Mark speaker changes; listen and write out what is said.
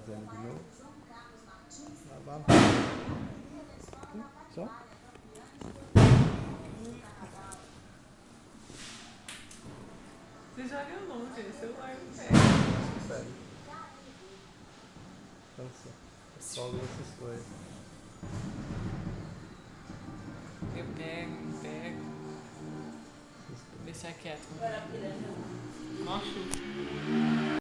Speaker 1: fazendo de novo. Lavar. Só.
Speaker 2: Você joga longe, o celular não pega.
Speaker 1: Pega. Cansa. Folga essas coisas.
Speaker 2: Eu pego. Deixar quieto. Mó chuva.